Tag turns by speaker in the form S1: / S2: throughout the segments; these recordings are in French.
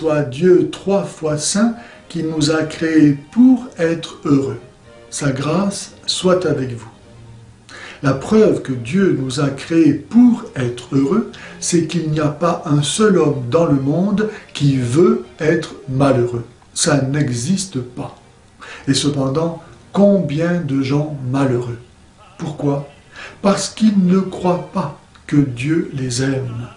S1: soit Dieu 3 fois saint, qui nous a créés pour être heureux. Sa grâce soit avec vous. La preuve que Dieu nous a créés pour être heureux, c'est qu'il n'y a pas un seul homme dans le monde qui veut être malheureux. Ça n'existe pas. Et cependant, combien de gens malheureux? Pourquoi? Parce qu'ils ne croient pas que Dieu les aime.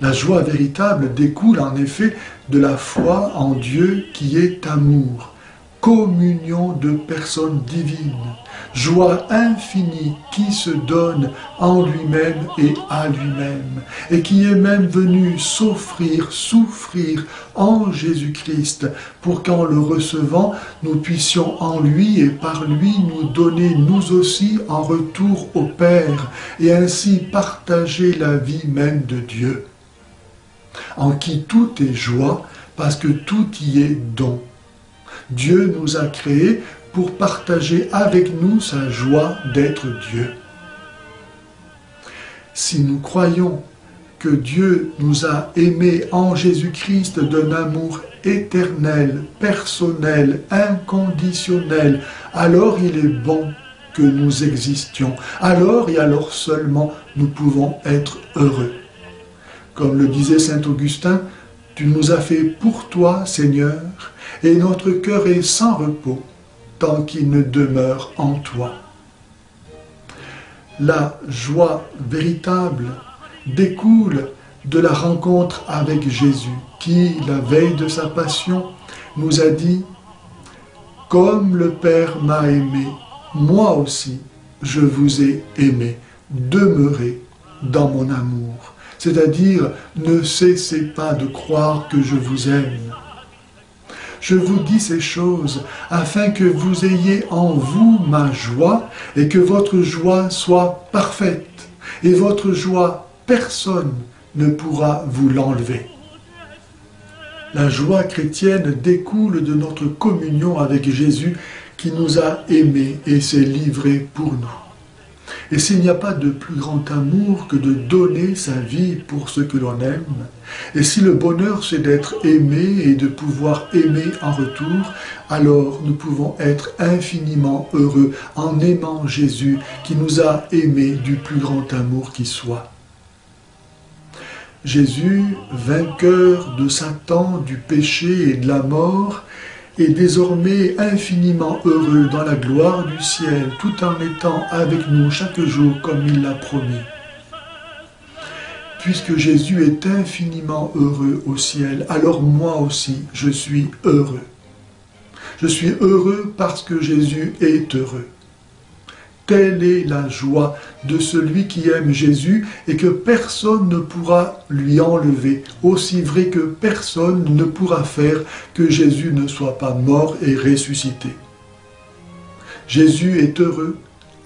S1: La joie véritable découle en effet de la foi en Dieu qui est amour, communion de personnes divines, joie infinie qui se donne en lui-même et à lui-même, et qui est même venu souffrir en Jésus-Christ, pour qu'en le recevant, nous puissions en lui et par lui nous donner nous aussi en retour au Père, et ainsi partager la vie même de Dieu, en qui tout est joie, parce que tout y est don. Dieu nous a créés pour partager avec nous sa joie d'être Dieu. Si nous croyons que Dieu nous a aimés en Jésus-Christ d'un amour éternel, personnel, inconditionnel, alors il est bon que nous existions. Alors et alors seulement nous pouvons être heureux. Comme le disait saint Augustin, « Tu nous as fait pour toi, Seigneur, et notre cœur est sans repos, tant qu'il ne demeure en toi. » La joie véritable découle de la rencontre avec Jésus, qui, la veille de sa passion, nous a dit « Comme le Père m'a aimé, moi aussi, je vous ai aimé, demeurez dans mon amour. » C'est-à-dire, ne cessez pas de croire que je vous aime. Je vous dis ces choses afin que vous ayez en vous ma joie et que votre joie soit parfaite. Et votre joie, personne ne pourra vous l'enlever. La joie chrétienne découle de notre communion avec Jésus qui nous a aimés et s'est livré pour nous. Et s'il n'y a pas de plus grand amour que de donner sa vie pour ceux que l'on aime, et si le bonheur c'est d'être aimé et de pouvoir aimer en retour, alors nous pouvons être infiniment heureux en aimant Jésus qui nous a aimés du plus grand amour qui soit. Jésus, vainqueur de Satan, du péché et de la mort, est désormais infiniment heureux dans la gloire du ciel, tout en étant avec nous chaque jour comme il l'a promis. Puisque Jésus est infiniment heureux au ciel, alors moi aussi je suis heureux. Je suis heureux parce que Jésus est heureux. Telle est la joie de celui qui aime Jésus et que personne ne pourra lui enlever, aussi vrai que personne ne pourra faire que Jésus ne soit pas mort et ressuscité. Jésus est heureux,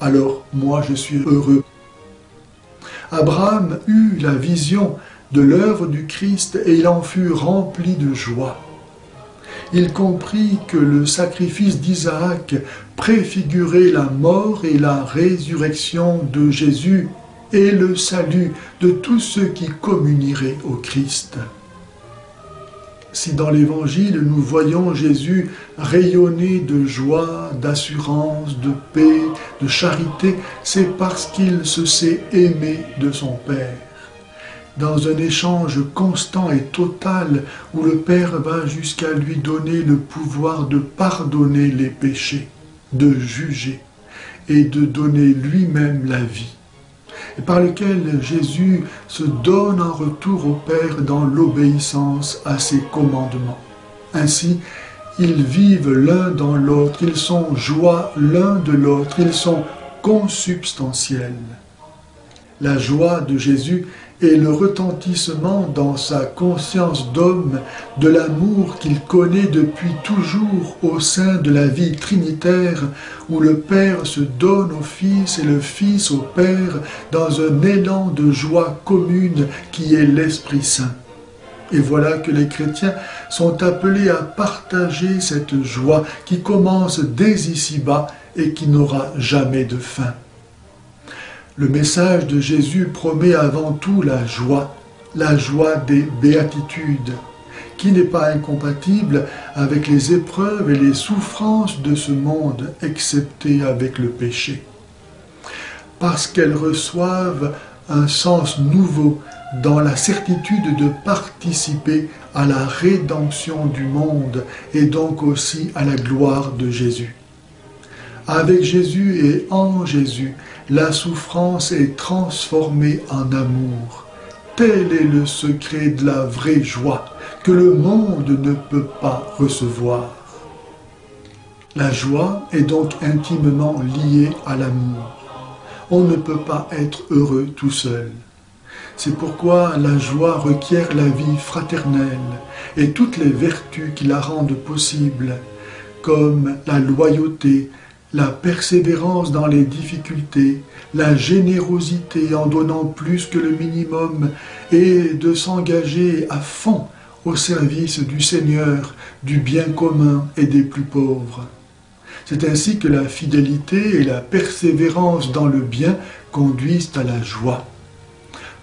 S1: alors moi je suis heureux. Abraham eut la vision de l'œuvre du Christ et il en fut rempli de joie. Il comprit que le sacrifice d'Isaac préfigurait la mort et la résurrection de Jésus et le salut de tous ceux qui communieraient au Christ. Si dans l'Évangile nous voyons Jésus rayonner de joie, d'assurance, de paix, de charité, c'est parce qu'il se sait aimé de son Père. Dans un échange constant et total où le Père va jusqu'à lui donner le pouvoir de pardonner les péchés, de juger et de donner lui-même la vie, et par lequel Jésus se donne en retour au Père dans l'obéissance à ses commandements. Ainsi, ils vivent l'un dans l'autre, ils sont joie l'un de l'autre, ils sont consubstantiels. La joie de Jésus est le retentissement dans sa conscience d'homme de l'amour qu'il connaît depuis toujours au sein de la vie trinitaire où le Père se donne au Fils et le Fils au Père dans un élan de joie commune qui est l'Esprit Saint. Et voilà que les chrétiens sont appelés à partager cette joie qui commence dès ici-bas et qui n'aura jamais de fin. Le message de Jésus promet avant tout la joie des béatitudes, qui n'est pas incompatible avec les épreuves et les souffrances de ce monde, excepté avec le péché. Parce qu'elles reçoivent un sens nouveau dans la certitude de participer à la rédemption du monde et donc aussi à la gloire de Jésus. Avec Jésus et en Jésus, la souffrance est transformée en amour. Tel est le secret de la vraie joie que le monde ne peut pas recevoir. La joie est donc intimement liée à l'amour. On ne peut pas être heureux tout seul. C'est pourquoi la joie requiert la vie fraternelle et toutes les vertus qui la rendent possible, comme la loyauté, la persévérance dans les difficultés, la générosité en donnant plus que le minimum et de s'engager à fond au service du Seigneur, du bien commun et des plus pauvres. C'est ainsi que la fidélité et la persévérance dans le bien conduisent à la joie.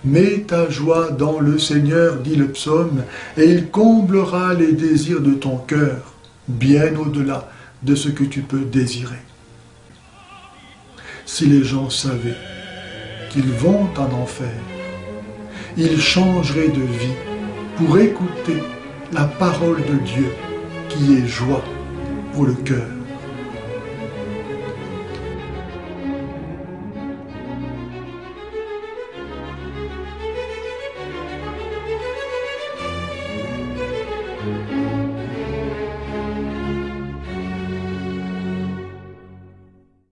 S1: Mets ta joie dans le Seigneur, dit le psaume, et il comblera les désirs de ton cœur, bien au-delà de ce que tu peux désirer. Si les gens savaient qu'ils vont en enfer, ils changeraient de vie pour écouter la parole de Dieu qui est joie pour le cœur.